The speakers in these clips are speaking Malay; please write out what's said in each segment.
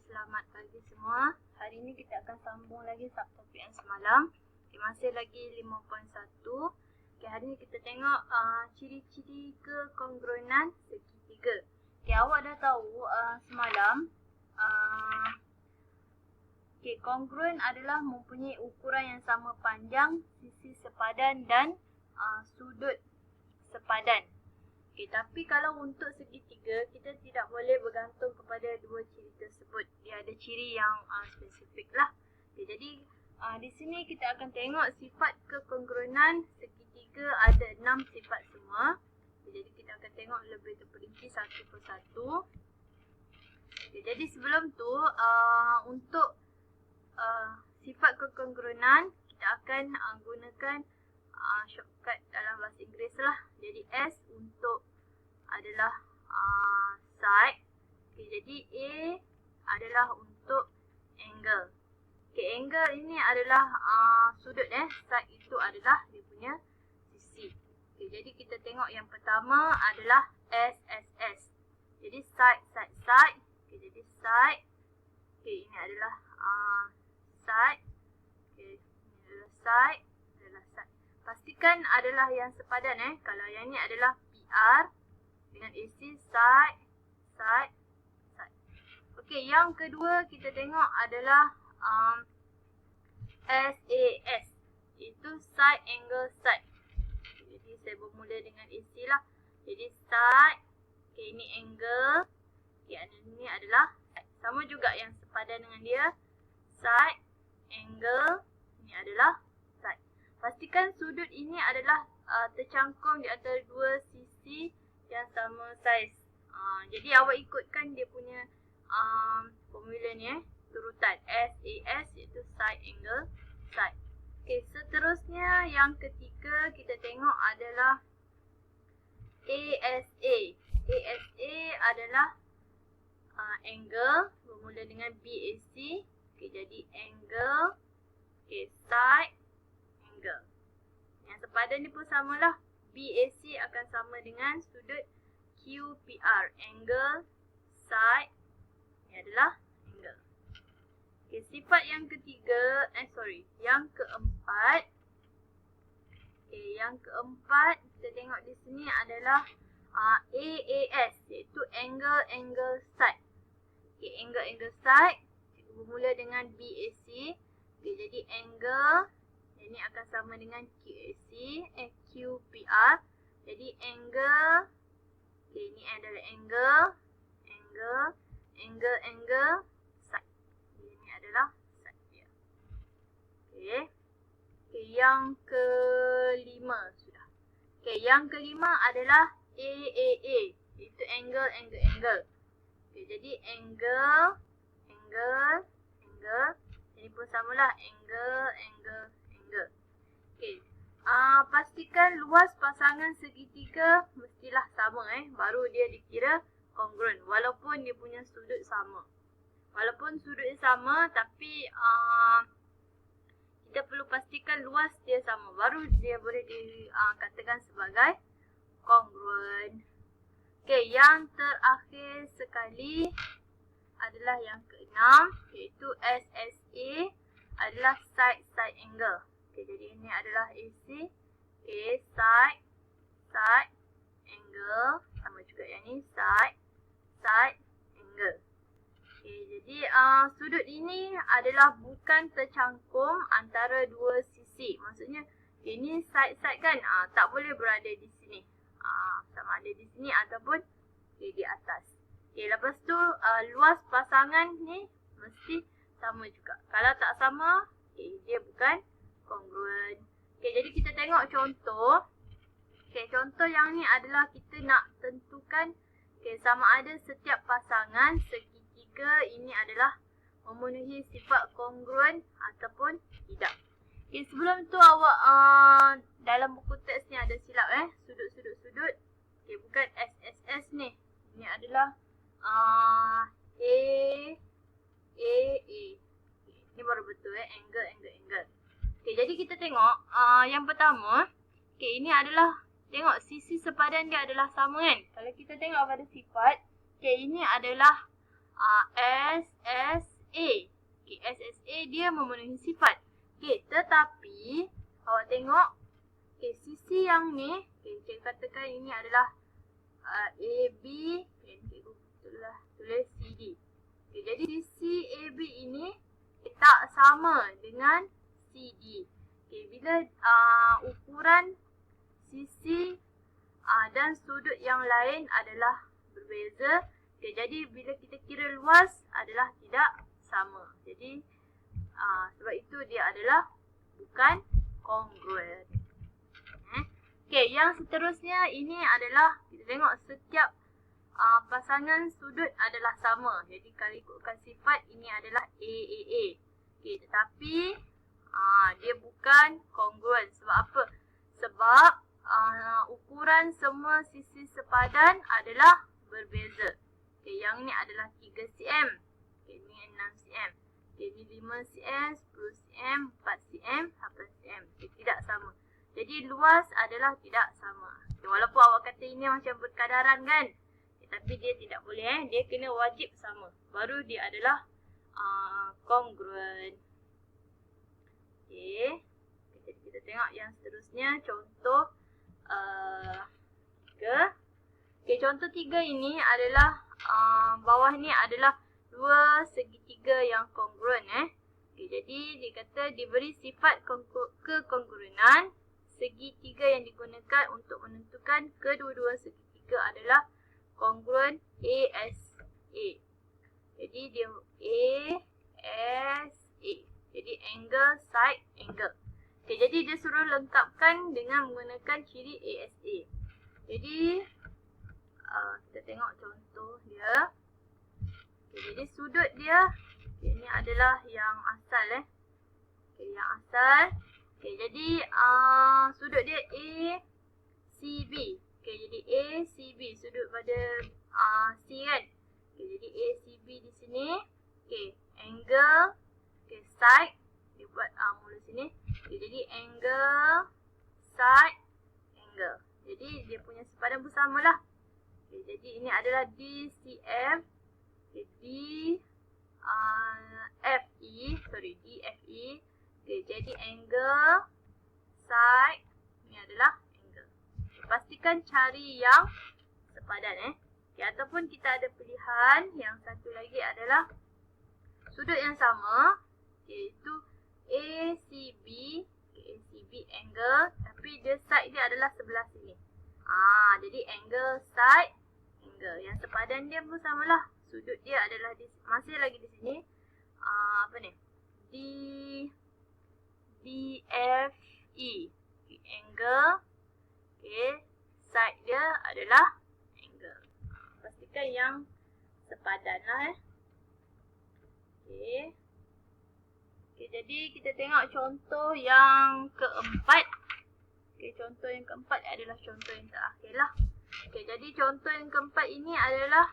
Selamat pagi semua. Hari ini kita akan sambung lagi subtopik yang semalam. Masih lagi 5.1. Hari ini kita tengok ciri-ciri kekongruenan segitiga. Awak dah tahu semalam kongruen adalah mempunyai ukuran yang sama panjang, sisi sepadan dan sudut sepadan. Tapi kalau untuk segitiga, kita tidak boleh bergantung kepada dua ciri tersebut. Dia ada ciri yang spesifik lah. Jadi di sini kita akan tengok sifat kekongruenan segitiga ada 6 sifat semua. Jadi kita akan tengok lebih terperinci satu persatu. Jadi sebelum tu untuk sifat kekongruenan kita akan gunakan shortcut dalam bahasa Inggeris lah. Jadi S untuk adalah side. Jadi A adalah untuk angle. Angle ini adalah sudut side itu adalah dia punya sisi. Jadi kita tengok yang pertama adalah SSS. Jadi side. Jadi side. Ini adalah side. Ini adalah side. Pastikan adalah yang sepadan Kalau yang ni adalah PR dengan AC side. Yang kedua kita tengok adalah SAS. Itu side angle side. Jadi saya bermula dengan AC lah. Jadi side. Ini angle. Ini adalah side. Sama juga yang sepadan dengan dia. Side angle. Ini adalah side. Pastikan sudut ini adalah tercangkum di antara dua sisi yang sama saiz. Jadi awak ikutkan dia punya formula ni turutan SAS iaitu side angle side. Seterusnya yang ketiga kita tengok adalah ASA. ASA adalah angle bermula dengan BAC. Jadi angle side angle. Yang sepadan ni pun samalah. BAC akan sama dengan sudut QPR. Angle side ni adalah angle. Sifat yang ketiga, yang keempat. Yang keempat kita tengok di sini adalah AAS iaitu angle side. Angle side bermula dengan BAC. Jadi angle ini akan sama dengan QPR. Jadi angle ini adalah angle side. Ini adalah side dia. Yang kelima sudah. Yang kelima adalah AAA iaitu angle. Jadi angle. Ini pun samalah angle. Pastikan luas pasangan segitiga mestilah sama baru dia dikira kongruen walaupun dia punya sudut sama. Walaupun sudut sama tapi kita perlu pastikan luas dia sama baru dia boleh dikatakan sebagai kongruen. Yang terakhir sekali adalah yang keenam iaitu SSA adalah side angle. Jadi ini adalah AC. Side angle. Sama juga yang ni side angle. Jadi sudut ini adalah bukan tercangkum antara dua sisi. Maksudnya ini side kan tak boleh berada di sini. Sama ada di sini ataupun di atas. Lepas tu luas pasangan ni mesti sama juga. Kalau tak sama, dia bukan kongruen. Jadi kita tengok contoh. Contoh yang ni adalah kita nak tentukan sama ada setiap pasangan segitiga ini adalah memenuhi sifat kongruen ataupun tidak. Sebelum tu awak dalam buku teks ni ada silap sudut. Bukan SSS ni. Ini adalah A. Ini baru betul angle. Jadi kita tengok yang pertama. Ini adalah tengok sisi sepadan dia adalah sama kan. Kalau kita tengok pada sifat ini adalah S A dia memenuhi sifat. Okey, tetapi awak tengok, okey, sisi yang ni, okey, saya katakan ini adalah AB, okey, cikgu tulis CD. Okey, jadi sisi AB ini tak sama dengan CD. Okey, bila ukuran sisi dan sudut yang lain adalah berbeza. Okay, jadi bila kita kira luas adalah tidak sama. Jadi sebab itu dia adalah bukan kongruen. Okay, yang seterusnya ini adalah kita tengok setiap pasangan sudut adalah sama. Jadi kalau ikutkan sifat ini adalah AAA. Okay, tetapi dia bukan kongruen. Sebab apa? Sebab ukuran semua sisi sepadan adalah berbeza. Okay, yang ni adalah 3 cm. Okay, ni 6 cm. Okay, ni 5 cm, 10 cm, 4 cm, 8 cm. Okay, tidak sama. Jadi luas adalah tidak sama. Okay, walaupun awak kata ini macam berkadaran kan. Okay, tapi dia tidak boleh. Dia kena wajib sama. Baru dia adalah kongruen. Okay. Jadi kita tengok yang seterusnya. Contoh 3. Okay, contoh 3 ini adalah bawah ni adalah dua segitiga yang kongruen. Okay, jadi dia kata diberi sifat kekongruenan. Segitiga yang digunakan untuk menentukan kedua-dua segitiga adalah kongruen ASA. Jadi dia ASA. Jadi angle, side, angle. Okay, jadi dia suruh lengkapkan dengan menggunakan ciri ASA. Jadi kita tengok contoh dia. Okay, jadi sudut dia, okay, ini adalah yang asal. Okay, yang asal. Okay, jadi sudut dia ACB. Okay, jadi ACB sudut pada C kan. Okay, jadi ACB di sini. Okay, angle. Okay, side. Dia buat mula sini. Okay, jadi angle, side, angle. Jadi dia punya sepadan bersama lah. Okay, jadi ini adalah DCF. Okay, DFE. Okay, jadi angle, side, ini adalah angle. Okay, pastikan cari yang sepadan. Okay, ataupun kita ada pilihan. Yang satu lagi adalah sudut yang sama. Iaitu ACB. Okay, ACB angle. Tapi dia side dia adalah sebelah sini. Jadi angle, side, angle. Yang sepadan dia pun samalah. Sudut dia adalah masih lagi di sini. Apa ni? DFE. Okay, angle. Okay, side dia adalah angle. Pastikan yang sepadan lah. Okay. Okay, jadi kita tengok contoh yang keempat. Okay, contoh yang keempat adalah contoh yang terakhir lah. Okay, jadi contoh yang keempat ini adalah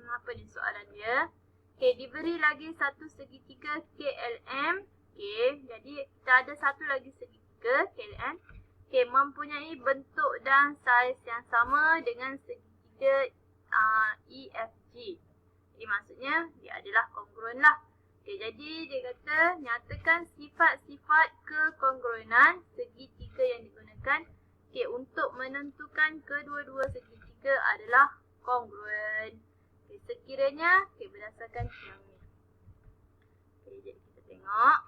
apa ni soalan dia? Okay, diberi lagi satu segitiga KLM. Okay, jadi kita ada satu lagi segitiga KLM. Okay, mempunyai bentuk dan saiz yang sama dengan segitiga EFG. Jadi maksudnya dia adalah kongruen lah. Okay, jadi dia kata nyatakan sifat-sifat kekongruenan segitiga yang digunakan untuk menentukan kedua-dua segitiga adalah kongruen. Okay, sekiranya berdasarkan yang ni. Okay, jadi kita tengok.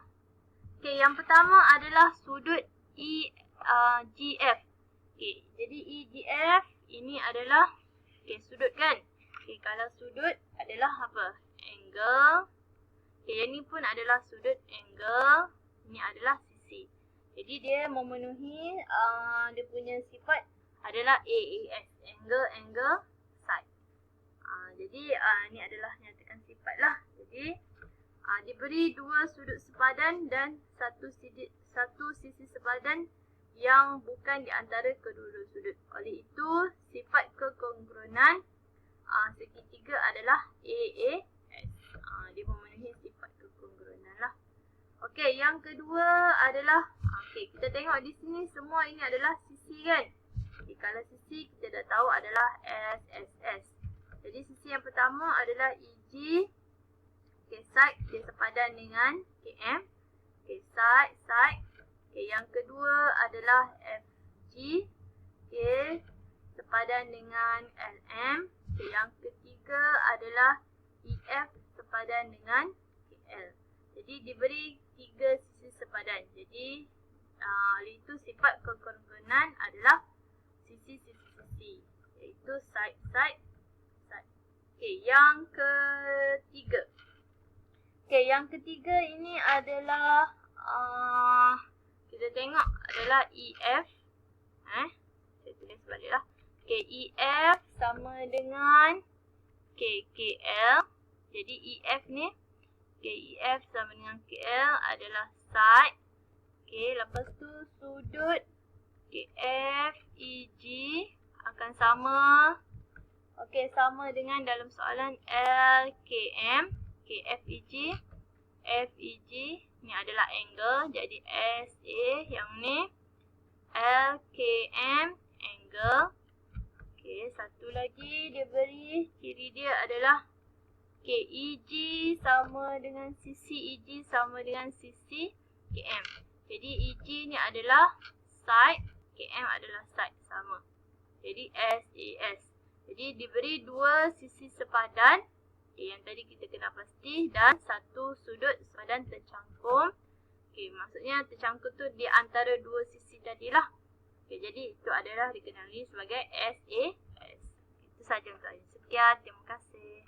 Okay, yang pertama adalah sudut EGF. Okay, jadi EGF ini adalah sudut kan. Okay, kalau sudut adalah apa? Angle. Okay, yang ni pun adalah sudut angle. Ini adalah sisi. Jadi dia memenuhi dia punya sifat adalah AAS. Angle, side. Jadi ni adalah nyatakan sifat lah. Jadi diberi dua sudut sepadan dan satu sisi sepadan yang bukan di antara kedua-dua sudut. Oleh itu, sifat kekongruenan segitiga adalah AAS. Dia memenuhi sifat kekongruenan lah. Okey, yang kedua adalah kita tengok di sini semua ini adalah sisi kan. Okay, kalau sisi kita dah tahu adalah SSS. Jadi sisi yang pertama adalah EG. Okay, side dia sepadan dengan KM. Okay, side. Okay, yang kedua adalah FG. Okay, sepadan dengan LM. Okay, yang ketiga adalah EF sepadan dengan KL. Jadi diberi 3 sisi sepadan. Jadi itu sifat kekongruenan adalah sisi-sisi, iaitu side. Okay, yang ketiga ini adalah kita tengok adalah EF. Saya tulis baliklah. Okay, EF sama dengan KL. Jadi EF ni, EF sama dengan KL adalah side. Okay, lepas tu sudut FEG akan sama. Okay, sama dengan dalam soalan LKM. Okay, FEG ni adalah angle. Jadi SA yang ni. LKM angle. Okay, satu lagi dia beri ciri dia adalah KEG sama dengan sisi EG sama dengan sisi KM. Jadi EG ni adalah side, KM adalah side sama. Jadi SAS. Jadi diberi 2 sisi sepadan. Okay, yang tadi kita kena pasti. Dan 1 sudut sepadan tercangkum. Okay, maksudnya tercangkum tu di antara 2 sisi tadilah. Okay, jadi itu adalah dikenali sebagai SAS. Itu sahaja untuk hari ini. Sekian, terima kasih.